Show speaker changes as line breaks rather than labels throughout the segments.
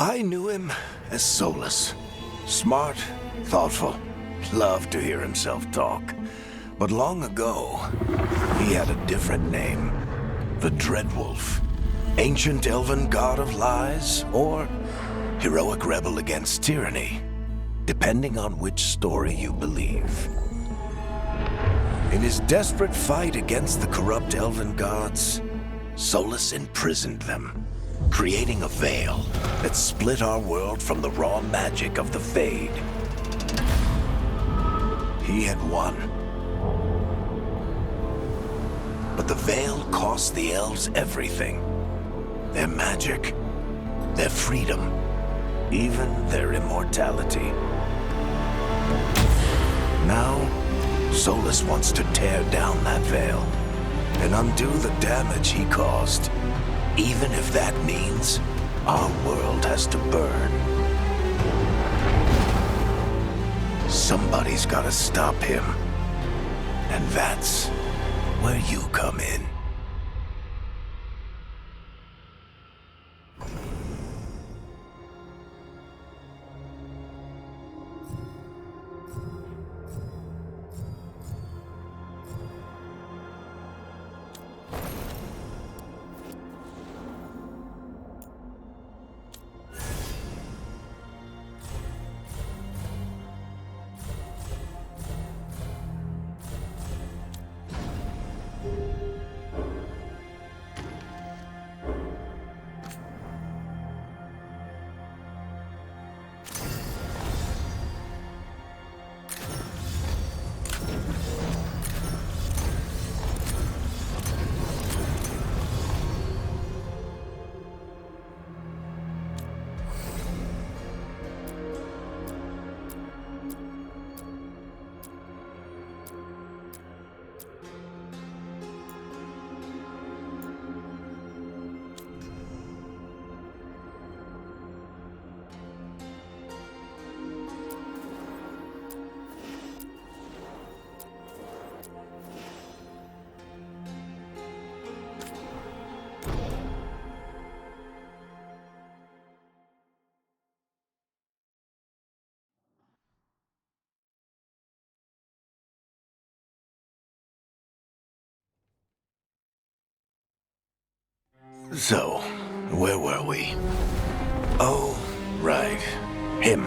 I knew him as Solus. Smart, thoughtful, loved to hear himself talk. But long ago, he had a different name. The Dreadwolf. Ancient elven god of lies, or heroic rebel against tyranny, depending on which story you believe. In his desperate fight against the corrupt elven gods, Solus imprisoned them, creating a veil that split our world from the raw magic of the Fade. He had won. But the veil cost the elves everything. Their magic, their freedom, even their immortality. Now, Solus wants to tear down that veil and undo the damage he caused, even if that means our world has to burn. Somebody's gotta stop him, and that's where you come in. So, where were we? Oh, right. Him.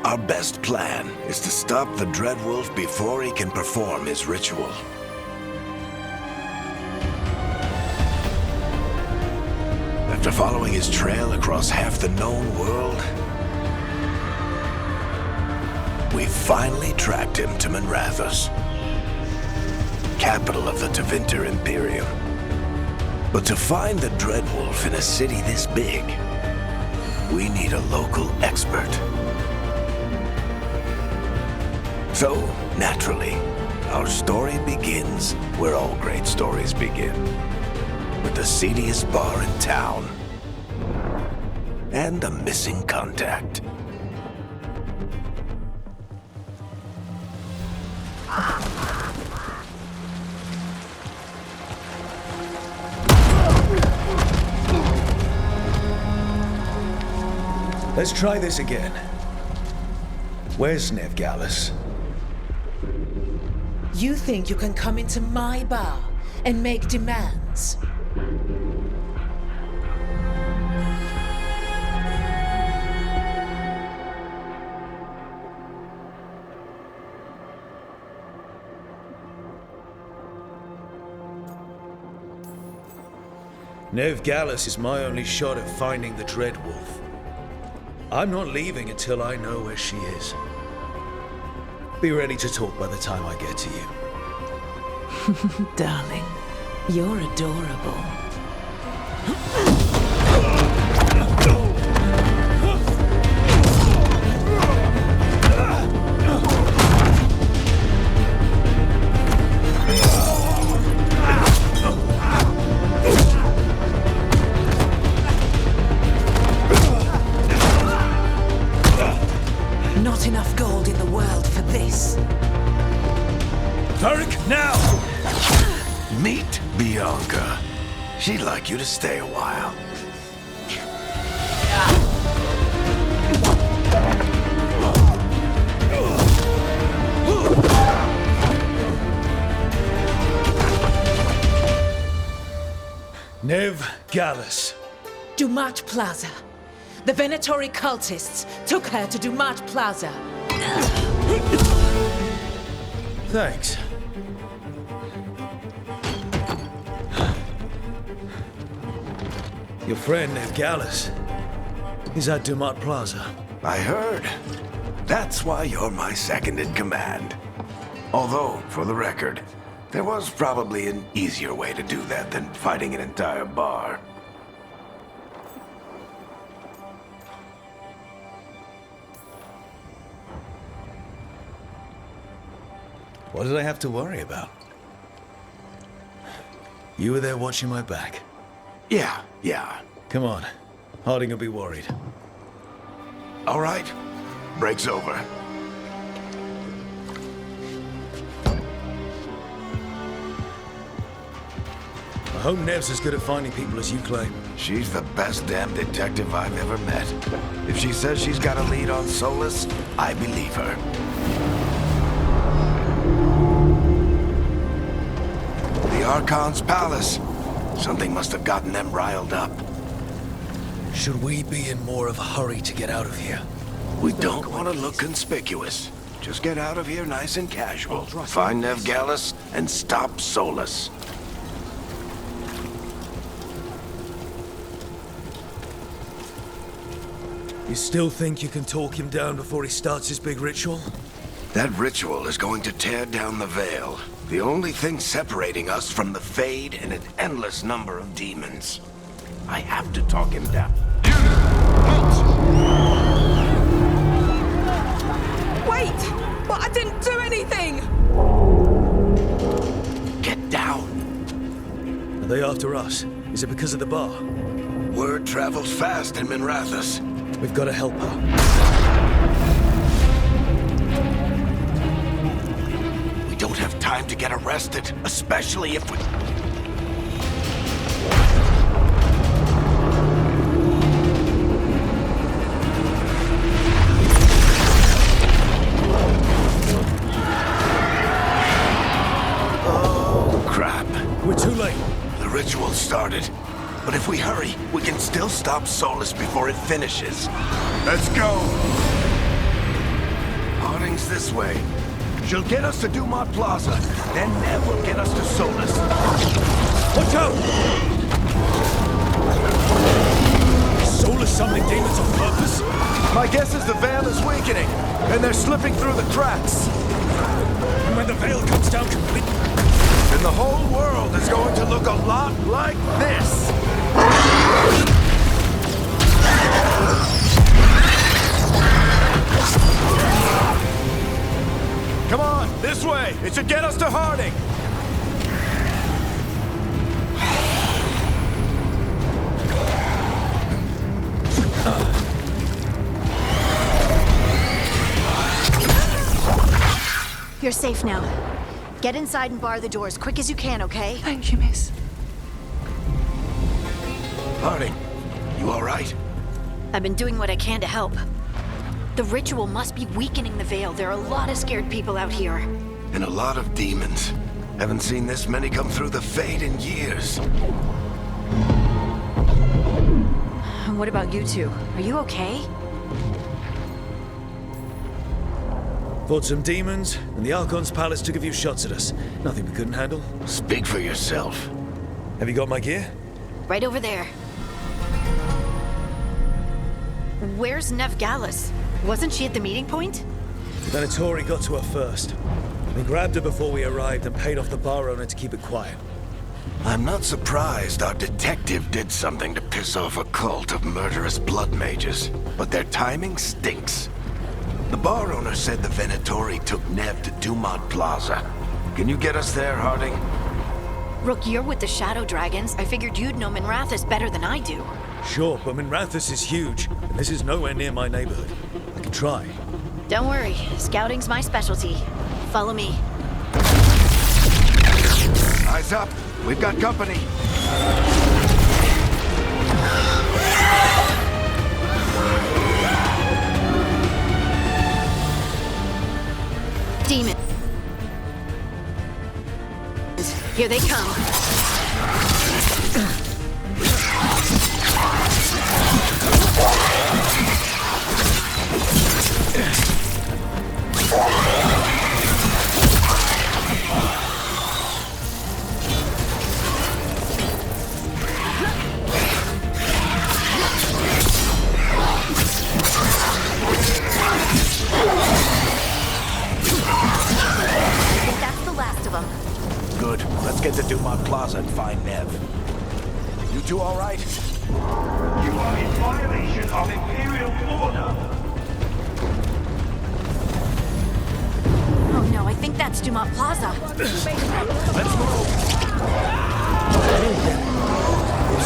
Our best plan is to stop the Dreadwolf before he can perform his ritual. After following his trail across half the known world, we finally tracked him to Minrathous, capital of the Tevinter Imperium. But to find the Dreadwolf in a city this big, we need a local expert. So, naturally, our story begins where all great stories begin. With the seediest bar in town, and a missing contact.
Let's try this again. Where's Nevgallus?
You think you can come into my bar and make demands?
Nevgallus is my only shot at finding the Dreadwolf. I'm not leaving until I know where she is. Be ready to talk by the time I get to you.
Darling, you're adorable. Not enough gold in the world for this.
Varric, now!
Meet Bianca. She'd like you to stay a while.
Nev Gallus.
Dumat Plaza. The Venatori cultists took her to Dumat Plaza.
Thanks. Your friend, Nev Gallus, is at Dumat Plaza.
I heard. That's why you're my second in command. Although, for the record, there was probably an easier way to do that than fighting an entire bar.
What did I have to worry about? You were there watching my back.
Yeah.
Come on. Harding will be worried.
All right. Break's over.
I hope Nev's as good at finding people as you claim.
She's the best damn detective I've ever met. If she says she's got a lead on Solus, I believe her. The Archon's palace. Something must have gotten them riled up.
Should we be in more of a hurry to get out of here?
We don't want to look conspicuous. Just get out of here nice and casual. Find Nev Gallus and stop Solus.
You still think you can talk him down before he starts his big ritual?
That ritual is going to tear down the veil. The only thing separating us from the Fade and an endless number of demons. I have to talk him down.
Wait! But I didn't do anything!
Get down.
Are they after us? Is it because of the bar?
Word travels fast in Minrathous.
We've got to help her.
We don't have time to get arrested, especially if we... Oh, crap.
We're too late.
The ritual started. But if we hurry, we can still stop Solus before it finishes. Let's go! Harding's this way. She'll get us to Dumat Plaza. Then Nev will get us to Solus.
Watch out! Is Solus summoning demons on purpose?
My guess is the veil is weakening, and they're slipping through the cracks.
And when the veil comes down completely...
And the whole world is going to look a lot like this. Come on, this way. It should get us to Harding.
You're safe now. Get inside and bar the door as quick as you can, okay?
Thank you, miss.
Harding, you all right?
I've been doing what I can to help. The ritual must be weakening the veil. There are a lot of scared people out here.
And a lot of demons. Haven't seen this many come through the Fade in years.
What about you two? Are you okay?
Fought some demons, and the Archon's palace took a few shots at us. Nothing we couldn't handle.
Speak for yourself.
Have you got my gear?
Right over there. Where's Nev Gallus? Wasn't she at the meeting point?
The Venatori got to her first. They grabbed her before we arrived and paid off the bar owner to keep it quiet.
I'm not surprised our detective did something to piss off a cult of murderous blood mages, but their timing stinks. The bar owner said the Venatori took Nev to Dumat Plaza. Can you get us there, Harding?
Rook, you're with the Shadow Dragons. I figured you'd know Minrathous better than I do.
Sure, but Minrathous is huge, and this is nowhere near my neighborhood. I can try.
Don't worry, scouting's my specialty. Follow me.
Eyes up. We've got company.
Demons. Here they come. That's the last of them.
Good. Let's get to Dumont Plaza and find Nev. You two all right?
You are in violation of Imperial order.
Oh no, I think that's Dumont Plaza.
Let's move!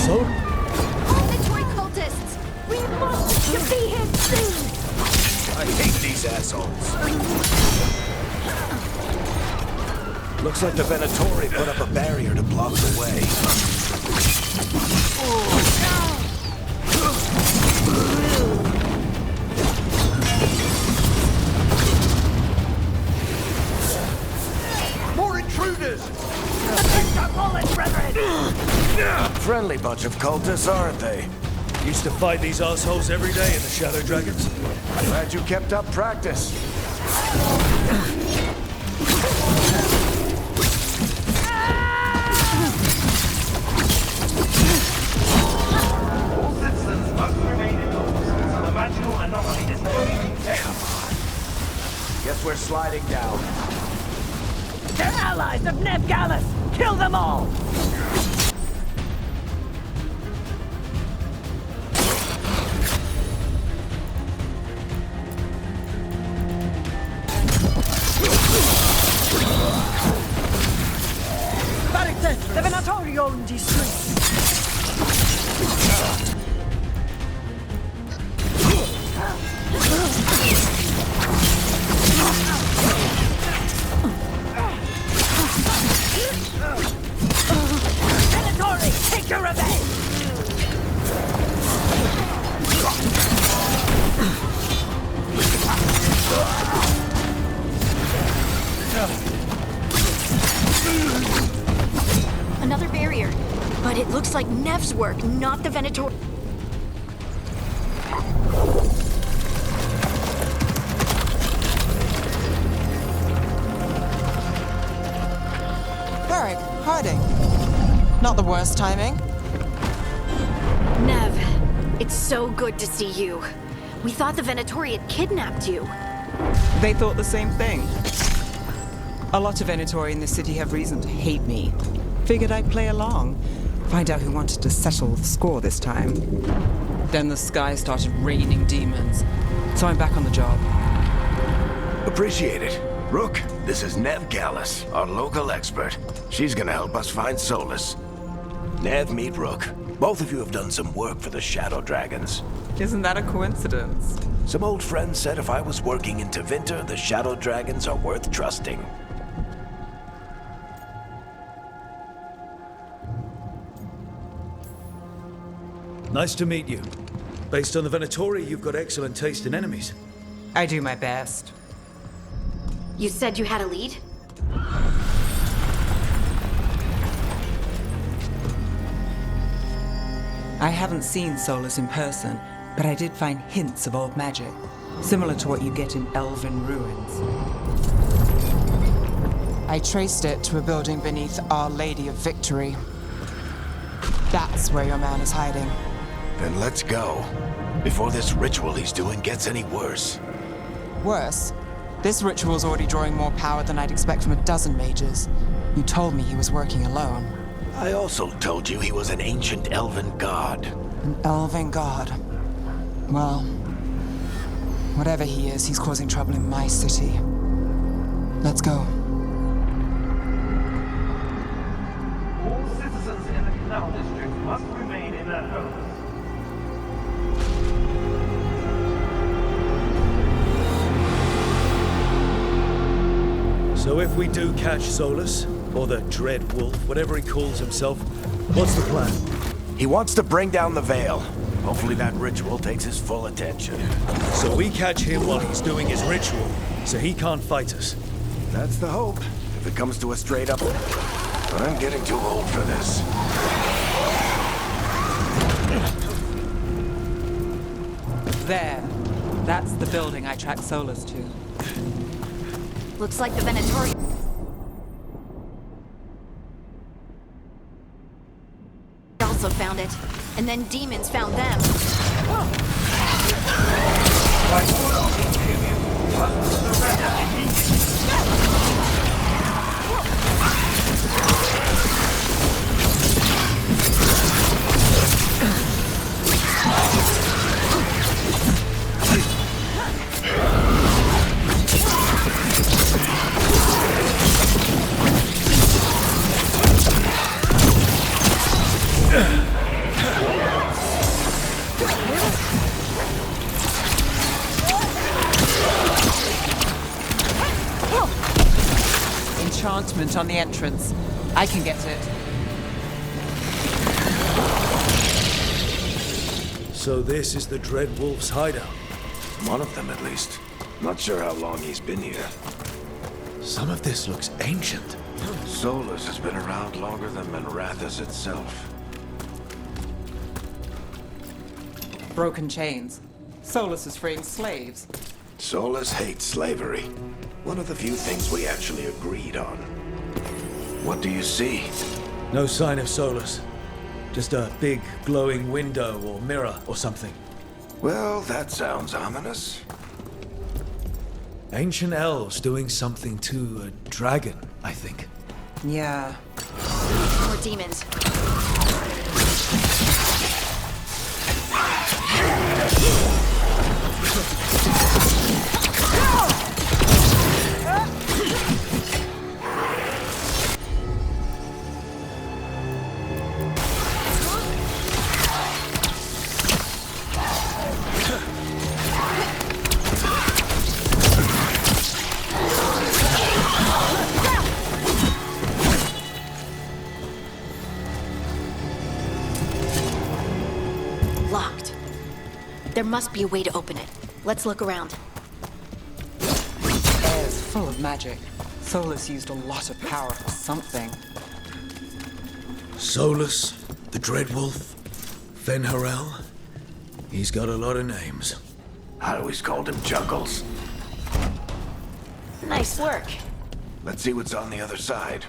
So?
Mandatory cultists! We must defeat him soon!
I hate these assholes. Looks like the Venatori put up a barrier to block the way.
More intruders!
Friendly bunch of cultists, aren't they?
Used to fight these assholes every day in the Shadow Dragons.
Glad you kept up practice.
All citizens must remain indoors until the magical anomaly is fully detected.
Guess we're sliding down.
They're allies of Nev Gallus! Kill them all! Barrington, the Venatori own these streets! Venatori, take your revenge!
Another barrier. But it looks like Nev's work, not the Venator.
Varric, Harding. Not the worst timing.
Nev, it's so good to see you. We thought the Venatori had kidnapped you.
They thought the same thing. A lot of Venatori in the city have reason to hate me. Figured I'd play along. Find out who wanted to settle the score this time. Then the sky started raining demons. So I'm back on the job.
Appreciate it. Rook, this is Nev Gallus, our local expert. She's gonna help us find Solus. Nev, meet Rook. Both of you have done some work for the Shadow Dragons.
Isn't that a coincidence?
Some old friends said if I was working in Tevinter, the Shadow Dragons are worth trusting.
Nice to meet you. Based on the Venatori, you've got excellent taste in enemies.
I do my best.
You said you had a lead?
I haven't seen Solus in person, but I did find hints of old magic, similar to what you get in elven ruins. I traced it to a building beneath Our Lady of Victory. That's where your man is hiding.
Then let's go. Before this ritual he's doing gets any worse.
Worse, this ritual's already drawing more power than I'd expect from a dozen mages. You told me he was working alone.
I also told you he was an ancient elven god.
An elven god. Well, whatever he is, he's causing trouble in my city. Let's go.
All citizens in the Canal District must remain in their homes.
So if we do catch Solus, or the Dread Wolf, whatever he calls himself, what's the plan?
He wants to bring down the Veil. Hopefully that ritual takes his full attention.
So we catch him while he's doing his ritual, so he can't fight us.
That's the hope. If it comes to a straight up... I'm getting too old for this.
There. That's the building I tracked Solus to.
Looks like the Venatori also found it. And then demons found them.
Enchantment on the entrance. I can get it.
So this is the Dread Wolf's hideout.
One of them, at least. Not sure how long he's been here.
Some of this looks ancient.
Solus has been around longer than Minrathous itself.
Broken chains. Solus is freeing slaves.
Solus hates slavery. One of the few things we actually agreed on. What do you see?
No sign of Solus. Just a big glowing window or mirror or something.
Well, that sounds ominous.
Ancient elves doing something to a dragon, I think.
Yeah.
More demons. Locked. There must be a way to open it. Let's look around.
Air's full of magic. Solus used a lot of power for something.
Solus, the Dread Wolf, Fen'Harel. He's got a lot of names.
I always called him Juggles.
Nice work.
Let's see what's on the other side.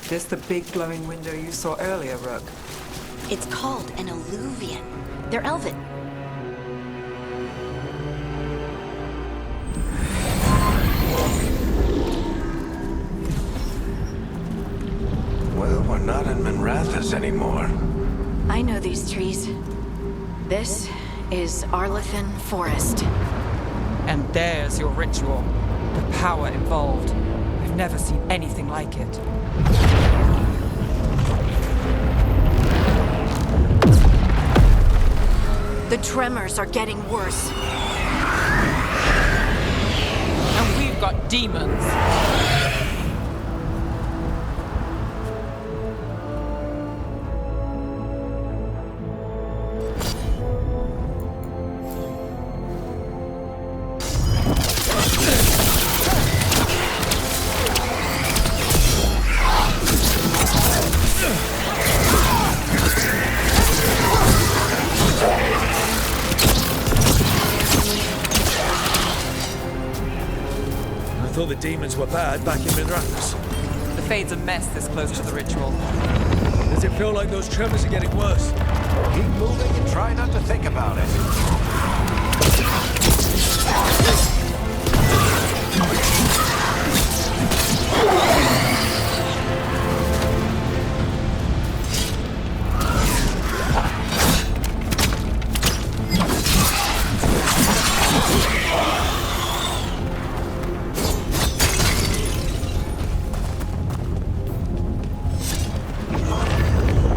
This the big glowing window you saw earlier, Rook?
It's called an alluvian. They're elven.
Well, we're not in Minrathous anymore.
I know these trees. This is Arlathan Forest.
And there's your ritual. The power involved. I've never seen anything like it.
The tremors are getting worse.
And we've got demons.
I thought the demons were bad back in Minrathous.
The Fade's a mess this close to the ritual.
Does it feel like those tremors are getting worse?
Keep moving and try not to think about it.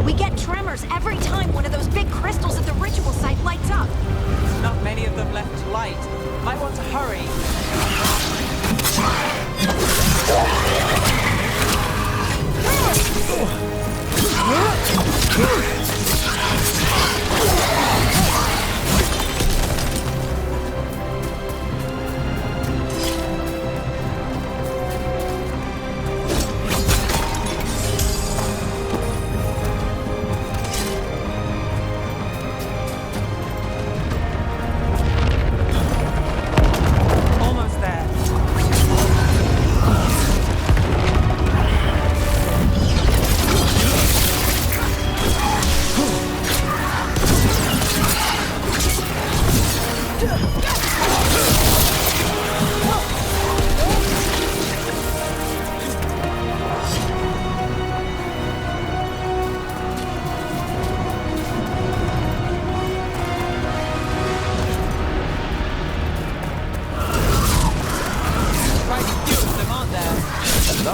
We get tremors every time one of those big crystals at the ritual site lights up.
Not many of them left to light. Might want to hurry.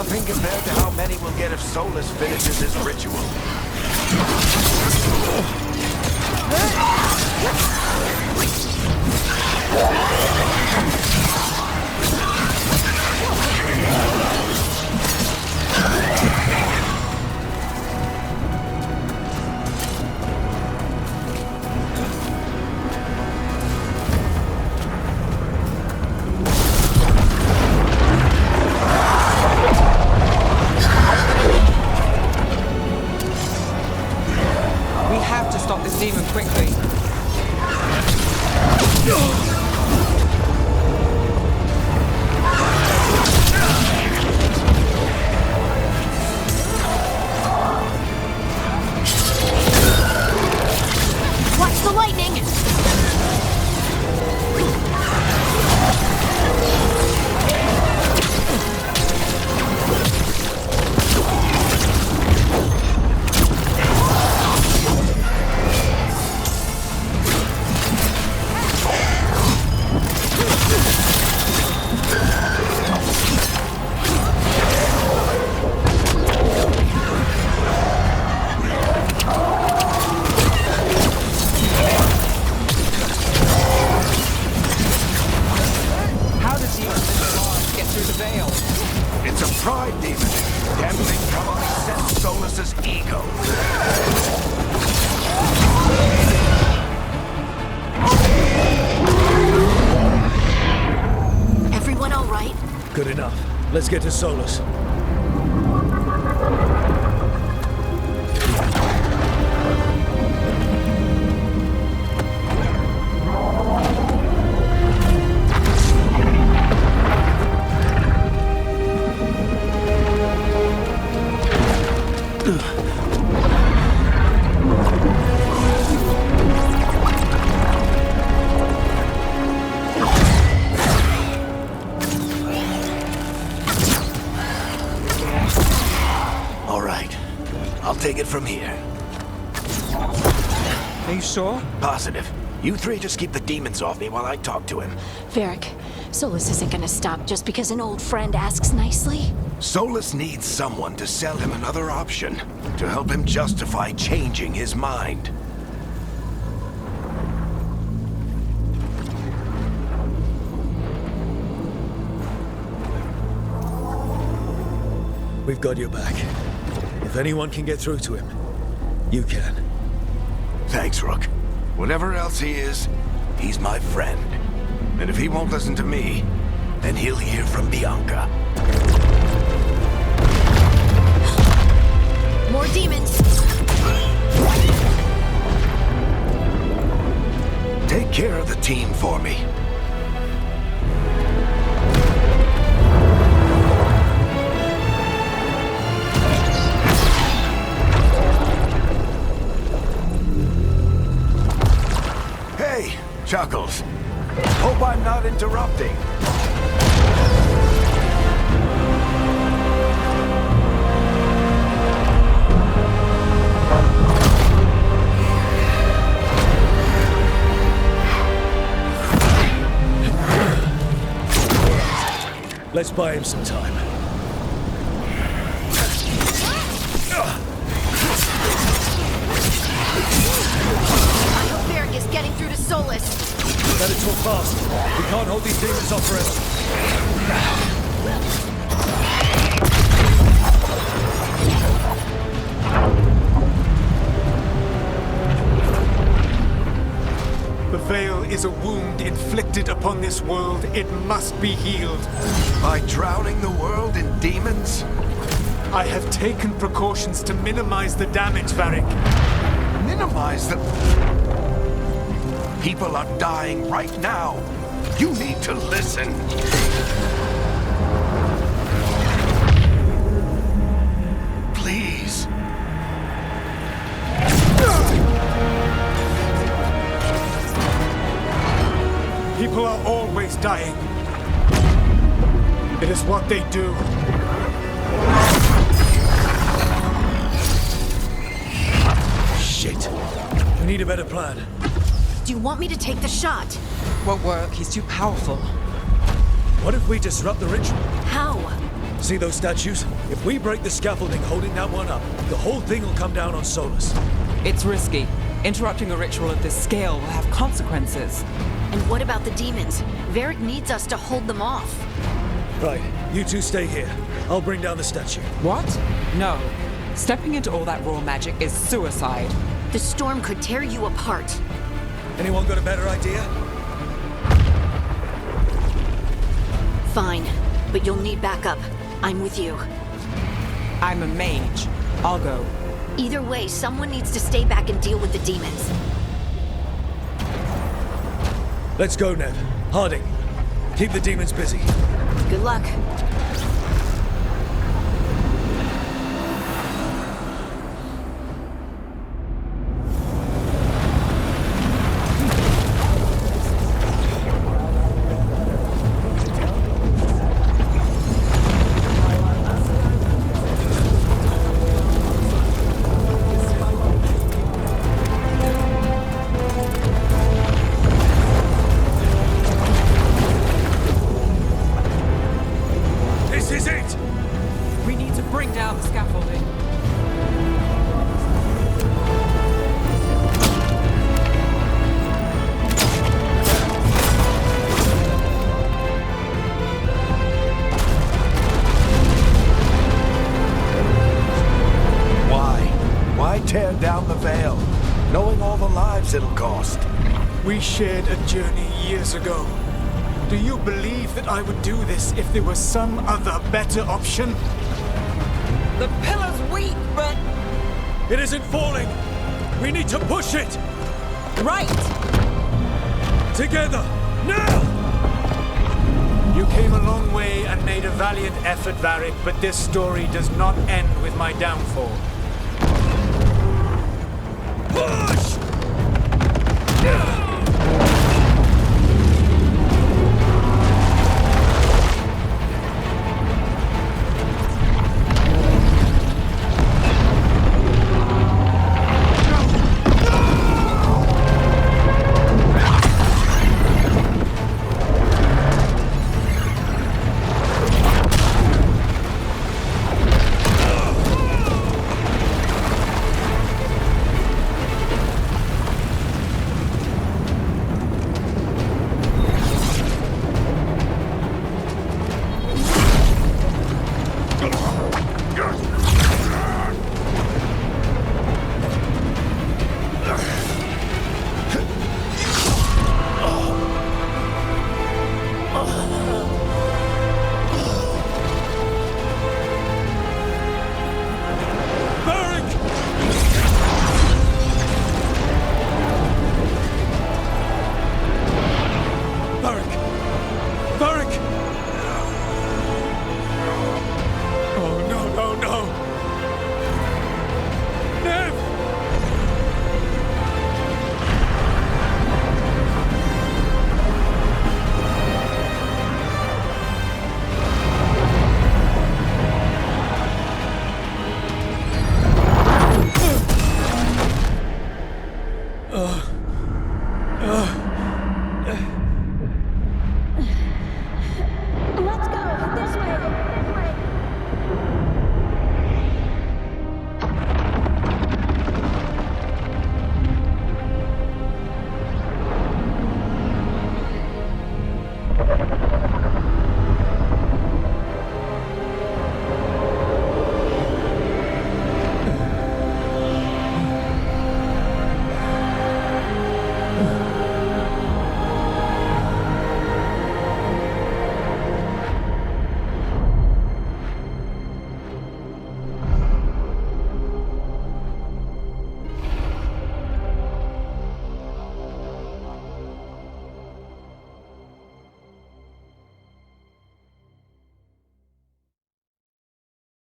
Nothing compared to how many we'll get if Solus finishes his ritual.
We have to stop this demon quickly.
Watch the lightning!
How did demons in the bars get through the veil?
It's a pride demon. Damn thing probably sent Solus's ego.
Everyone all right?
Good enough. Let's get to Solus.
All right. I'll take it from here.
Are you sure?
Positive. You three just keep the demons off me while I talk to him.
Varric, Solus isn't gonna stop just because an old friend asks nicely.
Solus needs someone to sell him another option, to help him justify changing his mind.
We've got your back. If anyone can get through to him, you can.
Thanks, Rook. Whatever else he is, he's my friend. And if he won't listen to me, then he'll hear from Bianca.
More demons!
Take care of the team for me. Hey, Chuckles. Hope I'm not interrupting.
Let's buy him some time.
I hope Varric is getting through to Solus.
Better talk fast. We can't hold these demons off forever.
The veil is a wound inflicted upon this world. It must be healed.
By drowning the world in demons?
I have taken precautions to minimize the damage, Varric.
Minimize the... People are dying right now. You need to listen. Please.
People are always dying. It is what they do.
Shit. We need a better plan.
Do you want me to take the shot?
Won't work. He's too powerful.
What if we disrupt the ritual?
How?
See those statues? If we break the scaffolding holding that one up, the whole thing will come down on Solus.
It's risky. Interrupting a ritual of this scale will have consequences.
And what about the demons? Varric needs us to hold them off.
Right, you two stay here. I'll bring down the statue.
What? No. Stepping into all that raw magic is suicide.
The storm could tear you apart.
Anyone got a better idea?
Fine, but you'll need backup. I'm with you.
I'm a mage. I'll go.
Either way, someone needs to stay back and deal with the demons.
Let's go, Ned. Harding, keep the demons busy.
Good luck.
Tear down the veil, knowing all the lives it'll cost.
We shared a journey years ago. Do you believe that I would do this if there was some other better option?
The pillar's weak, but...
It isn't falling! We need to push it!
Right!
Together! Now!
You came a long way and made a valiant effort, Varric, but this story does not end with my downfall.
Push!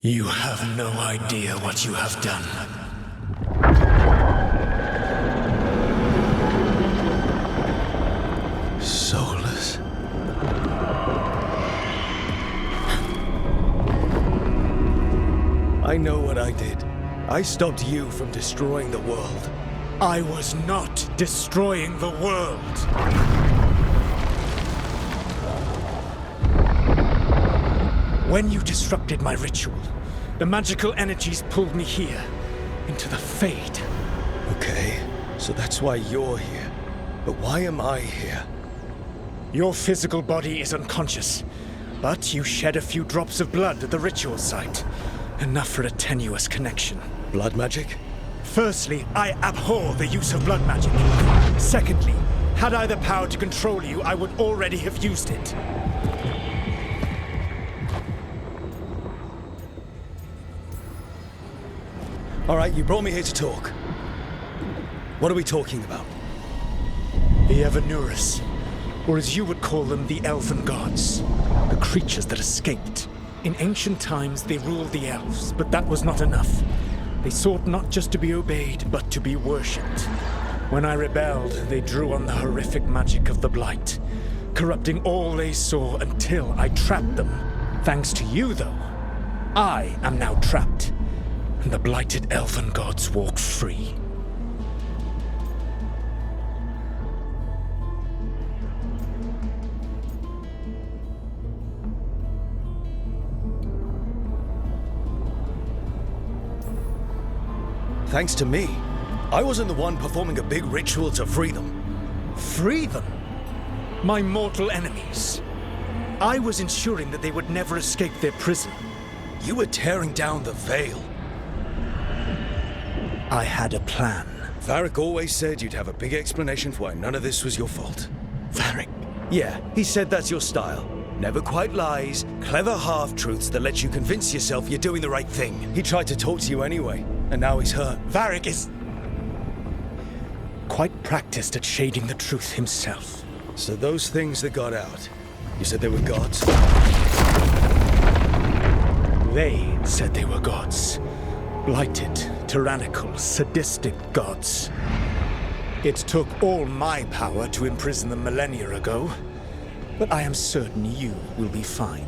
You have no idea what you have done.
Solus. I know what I did. I stopped you from destroying the world.
I was not destroying the world. When you disrupted my ritual, the magical energies pulled me here, into the Fade.
Okay, so that's why you're here. But why am I here?
Your physical body is unconscious, but you shed a few drops of blood at the ritual site. Enough for a tenuous connection.
Blood magic?
Firstly, I abhor the use of blood magic. Secondly, had I the power to control you, I would already have used it.
All right, you brought me here to talk. What are we talking about?
The Evanurus, or as you would call them, the Elven Gods. The creatures that escaped. In ancient times, they ruled the elves, but that was not enough. They sought not just to be obeyed, but to be worshipped. When I rebelled, they drew on the horrific magic of the Blight, corrupting all they saw until I trapped them. Thanks to you, though, I am now trapped, and the blighted Elven Gods walk free.
Thanks to me. I wasn't the one performing a big ritual to free them.
Free them? My mortal enemies. I was ensuring that they would never escape their prison.
You were tearing down the veil.
I had a plan.
Varric always said you'd have a big explanation for why none of this was your fault.
Varric?
Yeah, he said that's your style. Never quite lies, clever half-truths that let you convince yourself you're doing the right thing. He tried to talk to you anyway, and now he's hurt.
Varric is quite practiced at shading the truth himself.
So those things that got out, you said they were gods?
They said they were gods. Blighted, tyrannical, sadistic gods. It took all my power to imprison them millennia ago, but I am certain you will be fine.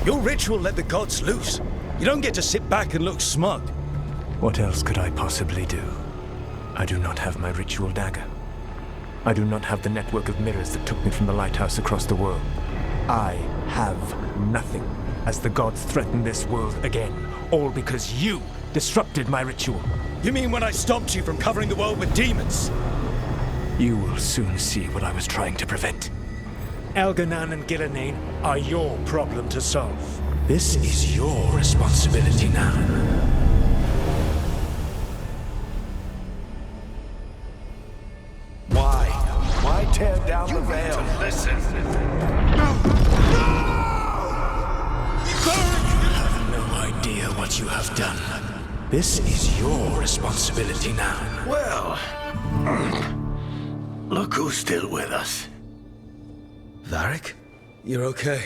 Your ritual let the gods loose. You don't get to sit back and look smug.
What else could I possibly do? I do not have my ritual dagger. I do not have the network of mirrors that took me from the lighthouse across the world. I have nothing, as the gods threaten this world again, all because you disrupted my ritual.
You mean when I stopped you from covering the world with demons?
You will soon see what I was trying to prevent. Elganan and Gillenane are your problem to solve. This is your responsibility now.
Why tear down the veil?
Listen.
You have no idea what you have done. This is your responsibility now.
Well, look who's still with us.
Varric? You're okay.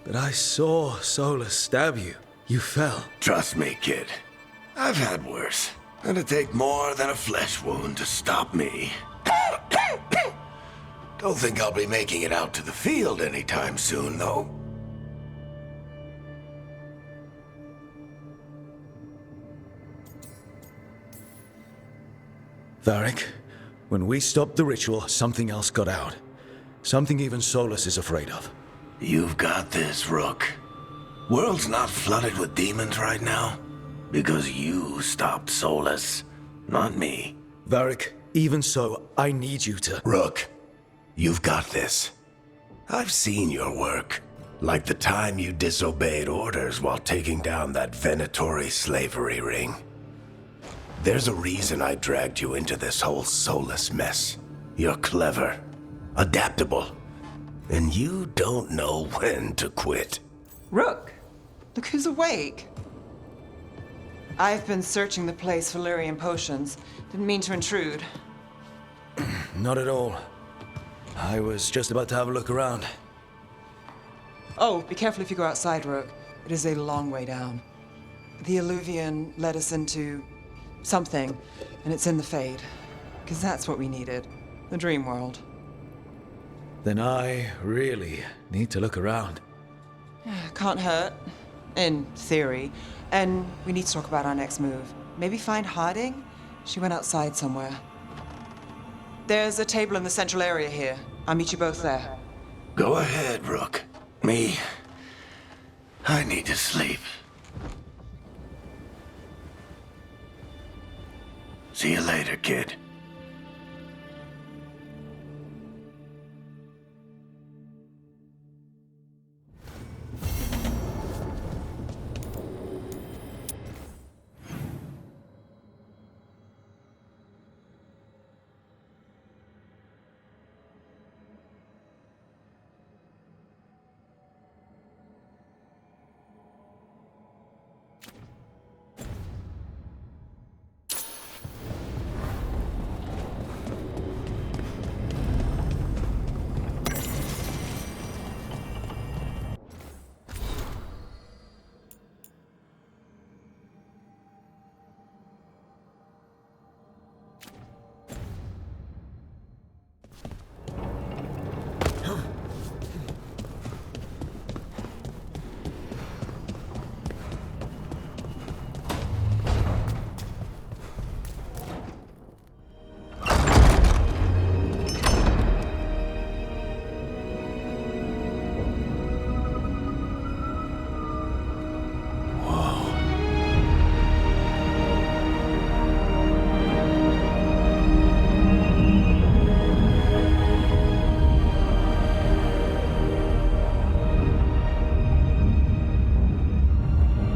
But I saw Solus stab you. You fell.
Trust me, kid. I've had worse. It'd take more than a flesh wound to stop me. Don't think I'll be making it out to the field anytime soon, though.
Varric, when we stopped the ritual, something else got out. Something even Solus is afraid of.
You've got this, Rook. World's not flooded with demons right now. Because you stopped Solus, not me.
Varric, even so, I need you to...
Rook, you've got this. I've seen your work. Like the time you disobeyed orders while taking down that Venatori slavery ring. There's a reason I dragged you into this whole Solus mess. You're clever, adaptable, and you don't know when to quit.
Rook, look who's awake. I've been searching the place for Lyrian potions. Didn't mean to intrude.
Not at all. I was just about to have a look around.
Oh, be careful if you go outside, Rook. It is a long way down. The Illuvian led us into something, and it's in the Fade. Because that's what we needed. The dream world.
Then I really need to look around.
Can't hurt. In theory. And we need to talk about our next move. Maybe find Harding? She went outside somewhere. There's a table in the central area here. I'll meet you both there.
Go ahead, Rook. Me, I need to sleep. See you later, kid.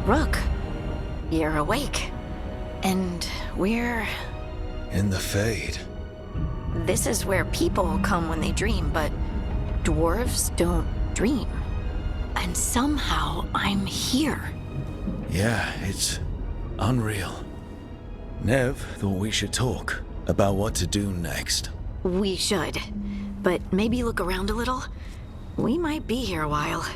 Rook, you're awake. And we're...
In the Fade.
This is where people come when they dream, but dwarves don't dream. And somehow I'm here.
Yeah, it's unreal. Nev thought we should talk about what to do next.
We should. But maybe look around a little. We might be here a while.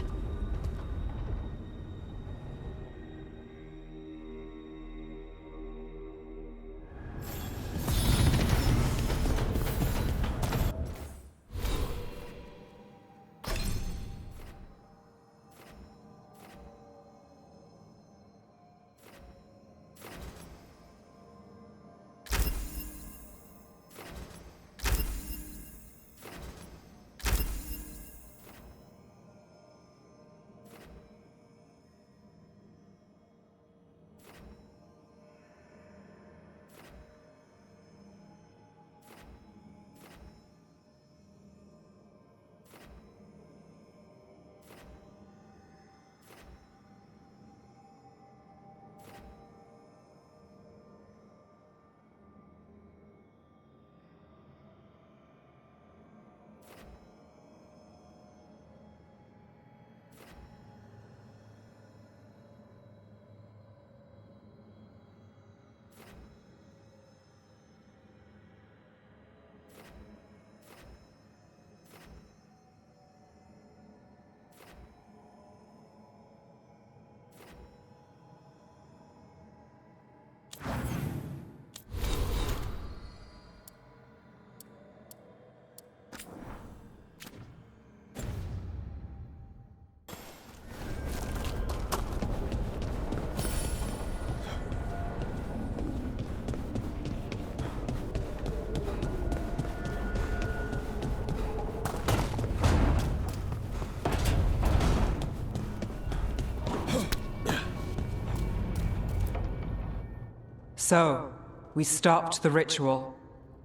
So, we stopped the ritual.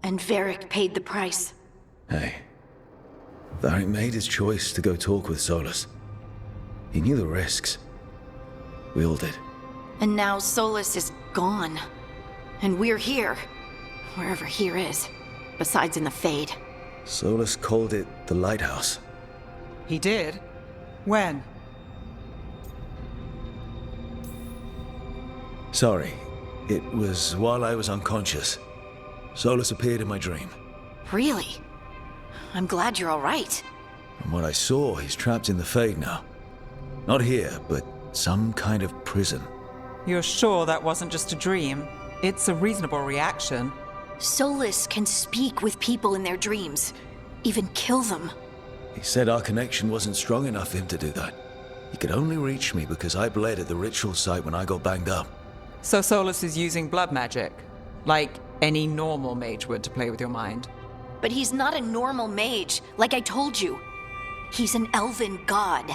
And Varric paid the price.
Hey, Varric made his choice to go talk with Solus. He knew the risks. We all did.
And now Solus is gone. And we're here. Wherever here is. Besides in the Fade.
Solus called it the Lighthouse.
He did? When?
Sorry. It was while I was unconscious. Solus appeared in my dream.
Really? I'm glad you're all right.
From what I saw, he's trapped in the Fade now. Not here, but some kind of prison.
You're sure that wasn't just a dream? It's a reasonable reaction.
Solus can speak with people in their dreams. Even kill them.
He said our connection wasn't strong enough for him to do that. He could only reach me because I bled at the ritual site when I got banged up.
So Solus is using blood magic, like any normal mage would to play with your mind.
But he's not a normal mage, like I told you. He's an elven god.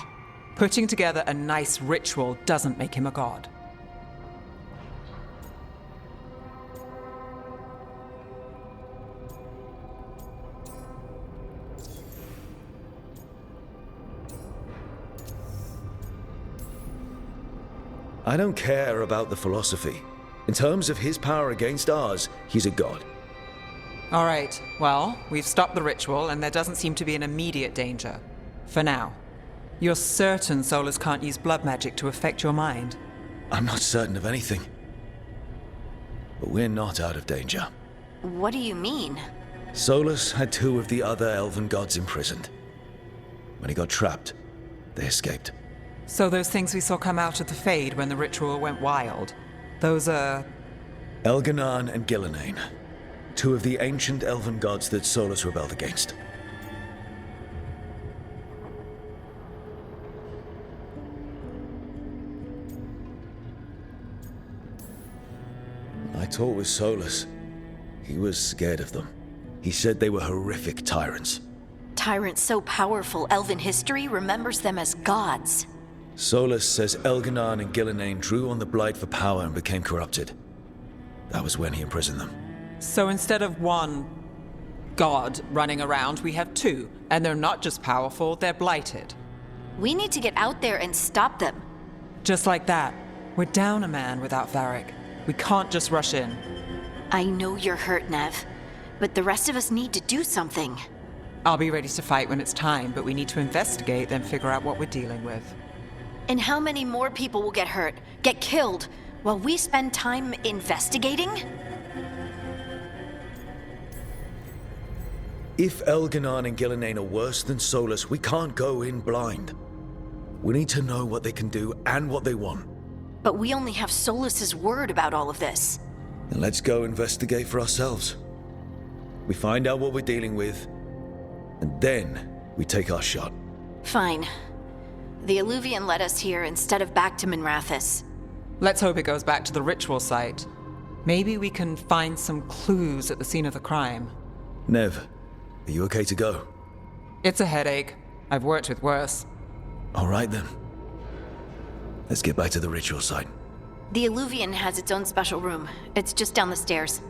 Putting together a nice ritual doesn't make him a god.
I don't care about the philosophy. In terms of his power against ours, he's a god.
All right, well, we've stopped the ritual and there doesn't seem to be an immediate danger. For now. You're certain Solus can't use blood magic to affect your mind?
I'm not certain of anything. But we're not out of danger.
What do you mean?
Solus had 2 of the other elven gods imprisoned. When he got trapped, they escaped.
So those things we saw come out of the Fade when the ritual went wild, those are...
Elganon and Gillenane. 2 of the ancient elven gods that Solus rebelled against. I talked with Solus. He was scared of them. He said they were horrific tyrants.
Tyrants so powerful, elven history remembers them as gods.
Solus says Elganon and Gillenane drew on the Blight for power and became corrupted. That was when he imprisoned them.
So instead of 1 god running around, we have 2. And they're not just powerful, they're blighted.
We need to get out there and stop them.
Just like that. We're down a man without Varric. We can't just rush in.
I know you're hurt, Nev, but the rest of us need to do something.
I'll be ready to fight when it's time, but we need to investigate, then figure out what we're dealing with.
And how many more people will get hurt, get killed, while we spend time investigating?
If Elganon and Gillenane are worse than Solus, we can't go in blind. We need to know what they can do and what they want.
But we only have Solus's word about all of this.
Then let's go investigate for ourselves. We find out what we're dealing with, and then we take our shot.
Fine. The Illuvian led us here instead of back to Minrathous.
Let's hope it goes back to the ritual site. Maybe we can find some clues at the scene of the crime.
Nev, are you okay to go?
It's a headache. I've worked with worse.
All right then. Let's get back to the ritual site.
The Illuvian has its own special room. It's just down the stairs.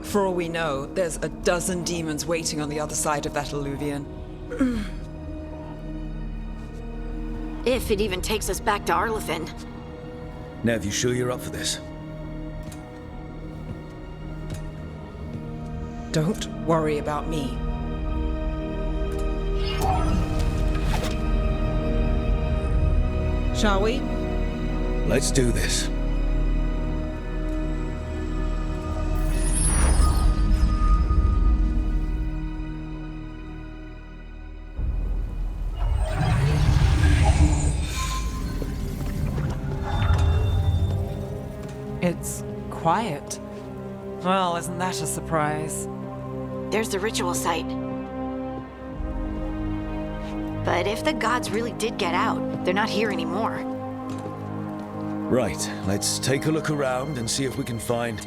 For all we know, there's a dozen demons waiting on the other side of that Illuvian.
If it even takes us back to Arlithin.
Nev, you sure you're up for this?
Don't worry about me. Shall we?
Let's do this.
It's quiet. Well, isn't that a surprise?
There's the ritual site. But if the gods really did get out, they're not here anymore.
Right, let's take a look around and see if we can find...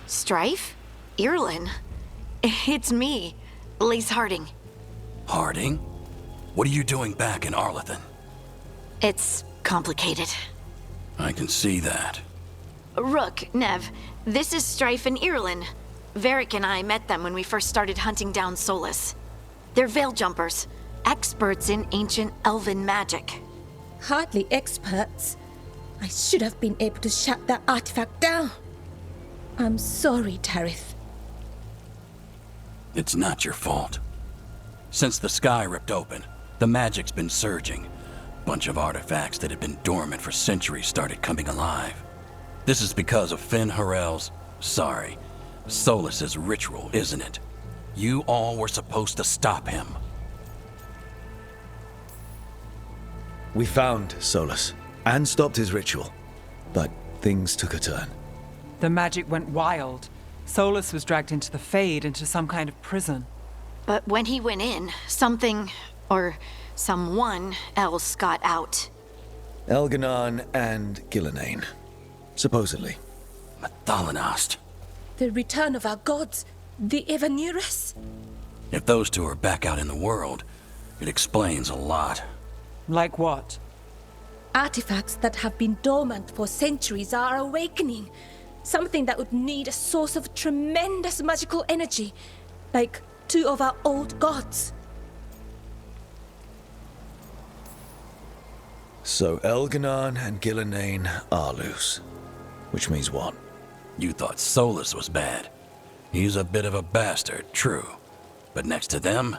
Strife? Irlin? It's me, Lace Harding.
Harding? What are you doing back in Arlathan?
It's complicated.
I can see that.
Rook, Nev, this is Strife and Irlin. Varric and I met them when we first started hunting down Solus. They're Veil Jumpers, experts in ancient elven magic.
Hardly experts. I should have been able to shut that artifact down. I'm sorry, Tarith.
It's not your fault. Since the sky ripped open, the magic's been surging. Bunch of artifacts that had been dormant for centuries started coming alive. This is because of Finn Harel's, Solus's ritual, isn't it? You all were supposed to stop him.
We found Solus and stopped his ritual, but things took a turn.
The magic went wild. Solus was dragged into the Fade, into some kind of prison.
But when he went in, something, or someone else got out.
Elganon and Gillenane, supposedly.
Thalanost.
The return of our gods, the Evanurus.
If those two are back out in the world, it explains a lot.
Like what?
Artifacts that have been dormant for centuries are awakening. Something that would need a source of tremendous magical energy, like two of our old gods.
So Elganon and Gillenane are loose. Which means what?
You thought Solus was bad. He's a bit of a bastard, true. But next to them,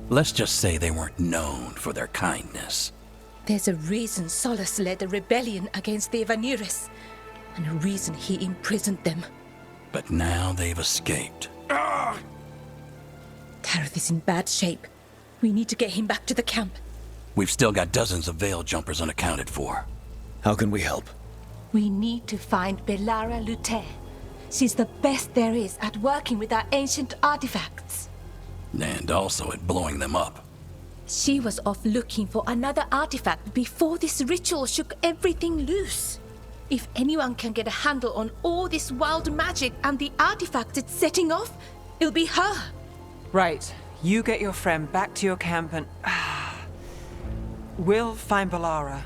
let's just say they weren't known for their kindness.
There's a reason Solus led a rebellion against the Evanurus, and a reason he imprisoned them.
But now they've escaped.
Tarith is in bad shape. We need to get him back to the camp.
We've still got dozens of Veil Jumpers unaccounted for.
How can we help?
We need to find Belara Lute. She's the best there is at working with our ancient artifacts.
And also at blowing them up.
She was off looking for another artifact before this ritual shook everything loose. If anyone can get a handle on all this wild magic and the artifact it's setting off, it'll be her.
Right. You get your friend back to your camp and... we'll find Belara.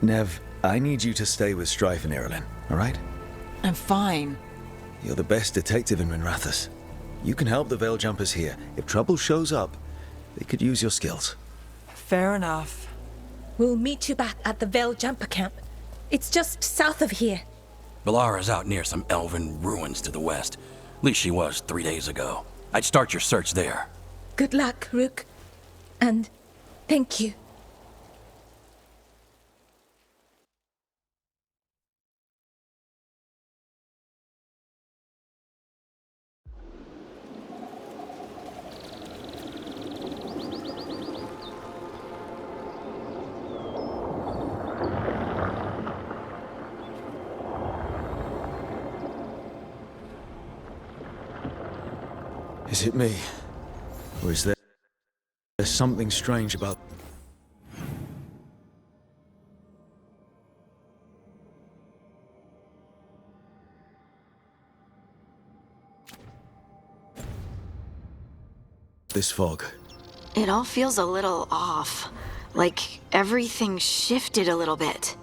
Nev, I need you to stay with Strife and Irlin, all right?
I'm fine.
You're the best detective in Minrathous. You can help the Veil Jumpers here. If trouble shows up, they could use your skills.
Fair enough.
We'll meet you back at the Veil Jumper camp. It's just south of here.
Belara's out near some elven ruins to the west. At least she was 3 days ago. I'd start your search there.
Good luck, Rook. And thank you.
Is it me? Or is there something strange about... this fog?
It all feels a little off. Like everything shifted a little bit.